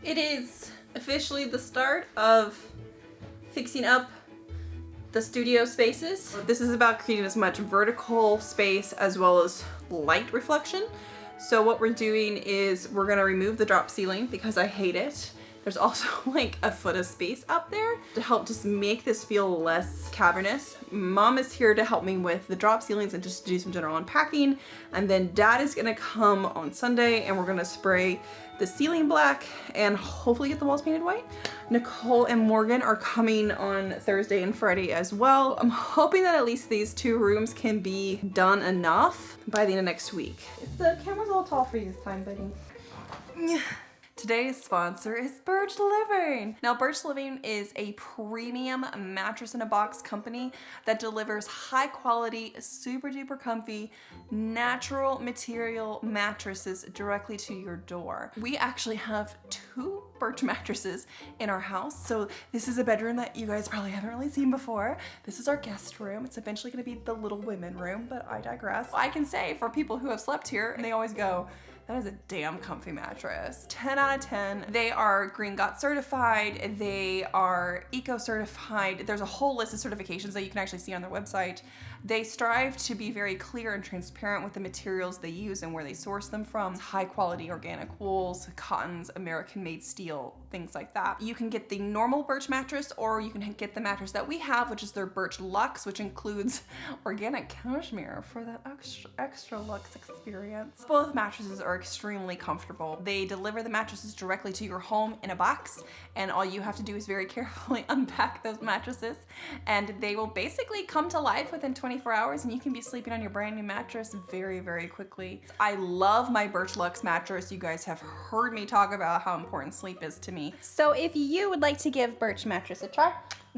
It is officially the start of fixing up the studio spaces. This is about creating as much vertical space as well as light reflection. So what we're doing is we're gonna remove the drop ceiling because I hate it. There's also like a foot of space up there to help just make this feel less cavernous. Mom is here to help me with the drop ceilings and just do some general unpacking. And then Dad is gonna come on Sunday and we're gonna spray the ceiling black and hopefully get the walls painted white. Nicole and Morgan are coming on Thursday and Friday as well. I'm hoping that at least these 2 rooms can be done enough by the end of next week. The camera's a little tall for you this time, buddy. Today's sponsor is Birch Living. Now, Birch Living is a premium mattress in a box company that delivers high quality, super duper comfy, natural material mattresses directly to your door. We actually have 2 Birch mattresses in our house. So this is a bedroom that you guys probably haven't really seen before. This is our guest room. It's eventually gonna be the little women room, but I digress. I can say for people who have slept here, they always go, that is a damn comfy mattress. 10 out of 10. They are Green Dot certified. They are eco certified. There's a whole list of certifications that you can actually see on their website. They strive to be very clear and transparent with the materials they use and where they source them from. High quality organic wools, cottons, American made steel, things like that. You can get the normal Birch mattress or you can get the mattress that we have, which is their Birch Luxe, which includes organic cashmere for that extra luxe experience. Both mattresses are extremely comfortable. They deliver the mattresses directly to your home in a box, and all you have to do is very carefully unpack those mattresses, and they will basically come to life within 24 hours, and you can be sleeping on your brand new mattress very, very quickly. I love my Birch Luxe mattress. You guys have heard me talk about how important sleep is to me. So if you would like to give Birch Mattress a try,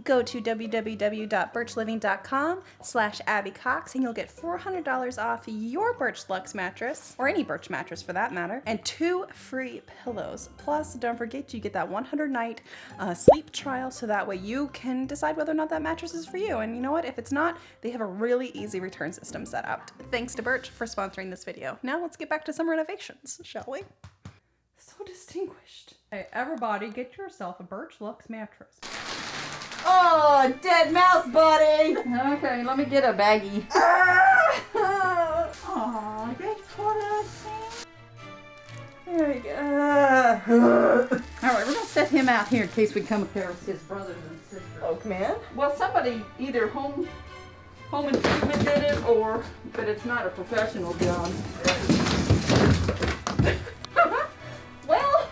go to www.birchliving.com/AbbyCox and you'll get $400 off your Birch Luxe mattress, or any Birch mattress for that matter, and 2 free pillows. Plus, don't forget you get that 100-night sleep trial, so that way you can decide whether or not that mattress is for you. And you know what? If it's not, they have a really easy return system set up. Thanks to Birch for sponsoring this video. Now let's get back to some renovations, shall we? So distinguished. Hey, everybody, get yourself a Birch Luxe mattress. Oh, dead mouse, buddy! Okay, let me get a baggie. Oh, that's what I see. There we go. All right, we're gonna set him out here in case we come across his brothers and sisters. Oh, come in. Well, somebody either home improvement did it, but it's not a professional job. Well,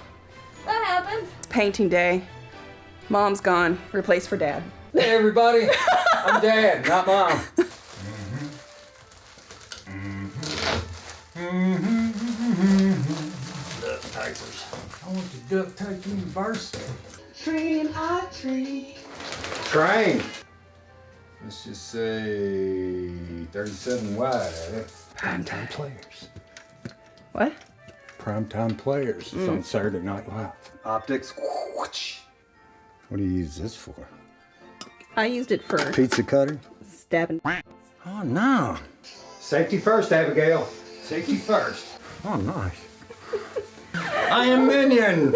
that happened. It's painting day. Mom's gone. Replaced for Dad. Hey everybody, I'm Dad, not Mom. Duct tapers. I want the duct tape university. Train, I train. Train. Let's just say 37 wide. Primetime players. What? Primetime players. It's on Saturday Night Live. Optics. What do you use this for? I used it for Pizza cutter? stabbing. Oh no. Safety first, Abigail. Safety first. Oh, nice. I am Minion.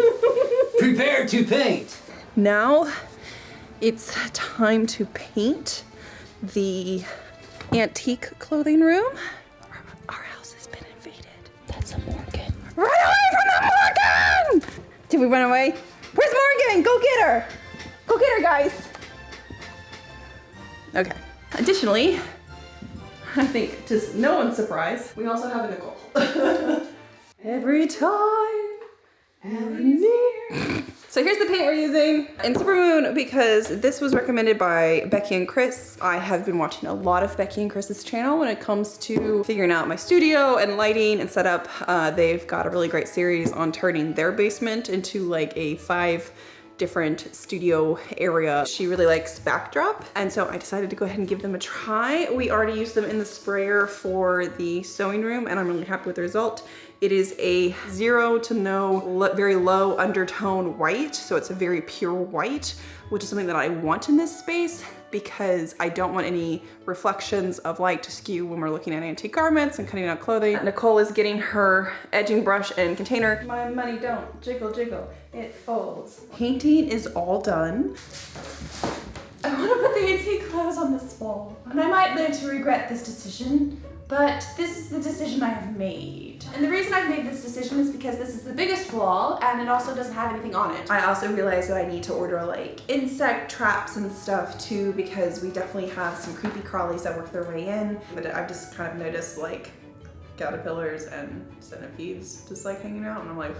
Prepare to paint. Now it's time to paint the antique clothing room. Our house has been invaded. That's a Morgan. Run away from the Morgan! Did we run away? Where's Morgan? Go get her! Go get her, guys! Okay. Additionally, I think to no one's surprise, we also have a Nicole. Every time, every near. So here's the paint we're using in Supermoon because this was recommended by Becky and Chris. I have been watching a lot of Becky and Chris's channel when it comes to figuring out my studio and lighting and setup. They've got a really great series on turning their basement into like a 5 different studio area. She really likes backdrop, and so I decided to go ahead and give them a try. We already used them in the sprayer for the sewing room and I'm really happy with the result. It is a 0 to no, very low undertone white, so it's a very pure white, which is something that I want in this space. because I don't want any reflections of light to skew when we're looking at antique garments and cutting out clothing. Nicole is getting her edging brush and container. My money don't jiggle jiggle, it folds. Painting is all done. I want to put the antique clothes on this wall, and I might live to regret this decision, but this is the decision I have made. And the reason I've made this decision is because this is the biggest wall, and it also doesn't have anything on it. I also realized that I need to order like insect traps and stuff too, because we definitely have some creepy crawlies that work their way in. But I've just kind of noticed like caterpillars and centipedes just like hanging out, and I'm like,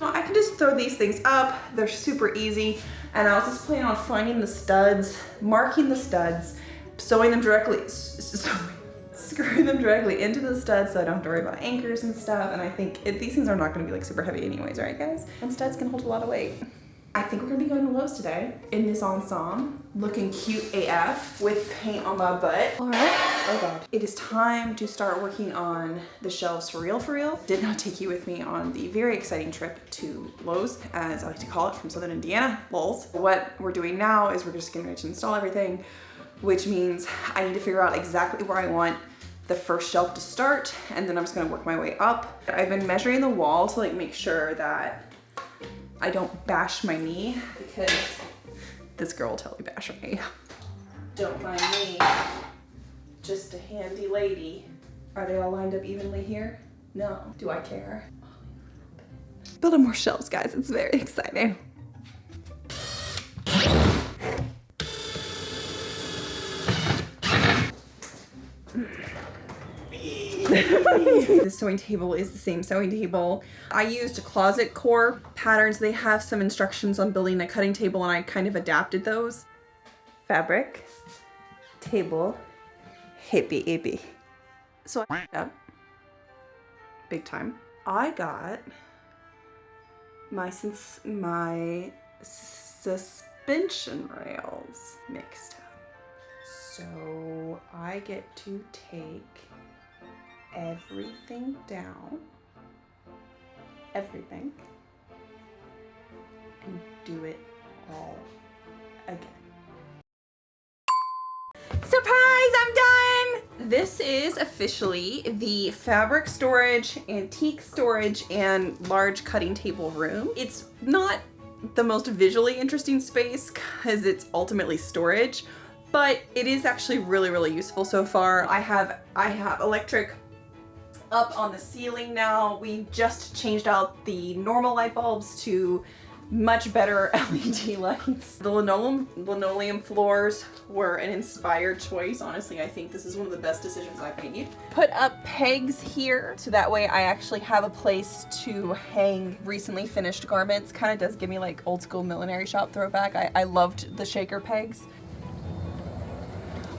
well, I can just throw these things up. They're super easy. And I was just planning on finding the studs, marking the studs, sewing them directly, screwing them directly into the studs so I don't have to worry about anchors and stuff. And I think these things are not gonna be like super heavy anyways, right guys? And studs can hold a lot of weight. I think we're gonna be going to Lowe's today in this ensemble, looking cute AF with paint on my butt. All right, oh God. It is time to start working on the shelves for real. Did not take you with me on the very exciting trip to Lowe's, as I like to call it, from Southern Indiana, Lowe's. What we're doing now is we're just getting ready to install everything, which means I need to figure out exactly where I want the first shelf to start, and then I'm just gonna work my way up. I've been measuring the wall to like make sure that I don't bash my knee, because this girl will totally bash my knee. Don't mind me, just a handy lady. Are they all lined up evenly here? No. Do I care? Building more shelves, guys. It's very exciting. The sewing table is the same sewing table. I used closet core patterns. They have some instructions on building a cutting table, and I kind of adapted those. Fabric, table, hippie ippy. So I up big time. I got my suspension rails mixed up. So I get to take everything down, everything, and do it all again. Surprise, I'm done! This is officially the fabric storage, antique storage, and large cutting table room. It's not the most visually interesting space because it's ultimately storage, but it is actually really useful so far. I have electric up on the ceiling now. We just changed out the normal light bulbs to much better LED lights. The linoleum floors were an inspired choice. Honestly, I think this is one of the best decisions I've made. Put up pegs here so that way I actually have a place to hang recently finished garments. Kind of does give me like old school millinery shop throwback. I loved the shaker pegs.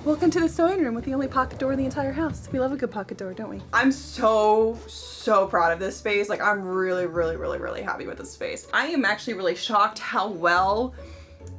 Welcome to the sewing room with the only pocket door in the entire house. We love a good pocket door, don't we? I'm so proud of this space. Like, I'm really happy with this space. I am actually really shocked how well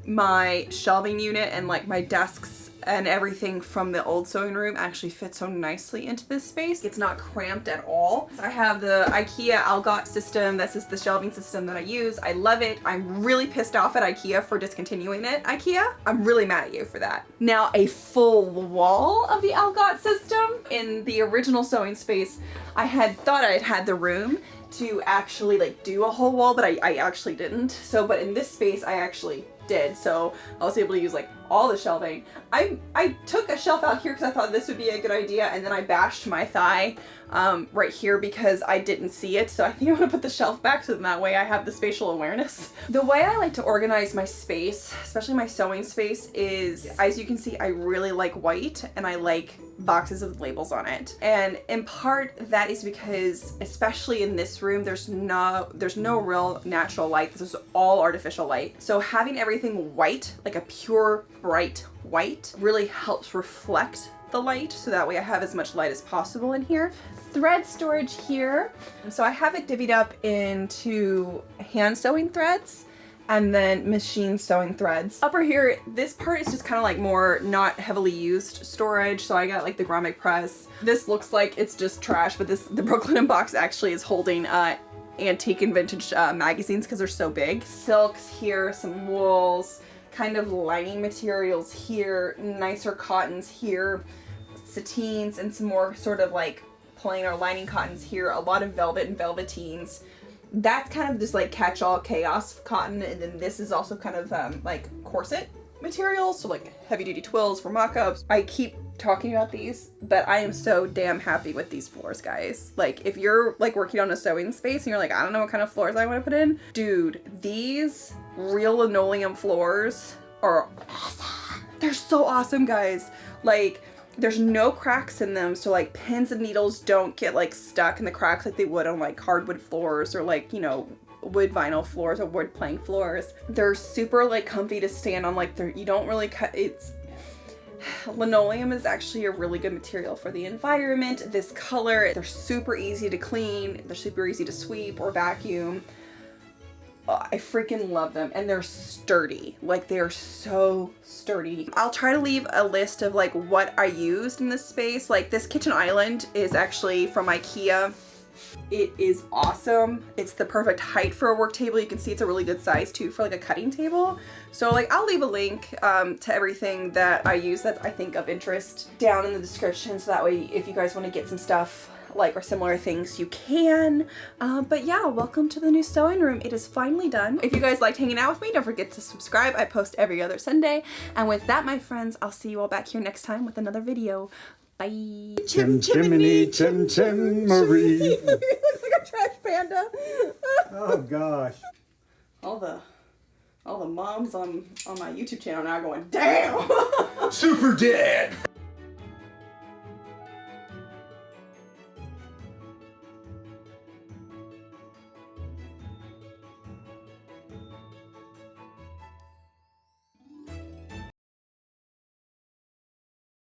my shelving unit and like my desks and everything from the old sewing room actually fit so nicely into this space. It's not cramped at all. I have the IKEA Algot system. This is the shelving system that I use. I love it. I'm really pissed off at IKEA for discontinuing it. IKEA, I'm really mad at you for that. Now a full wall of the Algot system. In the original sewing space, I had thought I had the room to actually like do a whole wall, but I actually didn't. So, but in this space, I actually did. So I was able to use like all the shelving. I took a shelf out here because I thought this would be a good idea, and then I bashed my thigh right here because I didn't see it. So I think I'm gonna put the shelf back so that way I have the spatial awareness. The way I like to organize my space, especially my sewing space, is, as you can see, I really like white and I like boxes with labels on it. And in part that is because, especially in this room, there's no real natural light. This is all artificial light. So having everything white, like a pure bright white, really helps reflect the light, so that way I have as much light as possible in here. Thread storage here. So I have it divvied up into hand sewing threads and then machine sewing threads. Upper here, this part is just kind of like more not heavily used storage. So I got like the grommet press. This looks like it's just trash, but the Brooklyn box actually is holding antique and vintage magazines because they're so big. Silks here, some wools, kind of lining materials here, nicer cottons here, sateens, and some more sort of like plain or lining cottons here, a lot of velvet and velveteens. That's kind of just like catch-all chaos cotton, and then this is also kind of like corset material, so like heavy-duty twills for mock-ups. I keep talking about these, but I am so damn happy with these floors, guys. Like, if you're like working on a sewing space and you're like, I don't know what kind of floors I want to put in, dude, these real linoleum floors are awesome. They're so awesome, guys. Like, there's no cracks in them, so like pins and needles don't get like stuck in the cracks like they would on like hardwood floors or like, you know, wood vinyl floors or wood plank floors. They're super like comfy to stand on. Like, you don't really cut. It's linoleum is actually a really good material for the environment. This color, they're super easy to clean. They're super easy to sweep or vacuum. I freaking love them, and they're sturdy. Like, they are so sturdy. I'll try to leave a list of like what I used in this space. Like, this kitchen island is actually from IKEA. It is awesome. It's the perfect height for a work table. You can see it's a really good size too for like a cutting table. So like, I'll leave a link to everything that I use that I think of interest down in the description, so that way if you guys want to get some stuff like or similar things, you can. But yeah, welcome to the new sewing room. It is finally done. If you guys liked hanging out with me, don't forget to subscribe. I post every other Sunday. And with that, my friends, I'll see you all back here next time with another video. Bye. Chim Chimney, Chim Chim Marie. He looks like a trash panda. Oh gosh. All the moms on my YouTube channel now are going, damn. Super dead.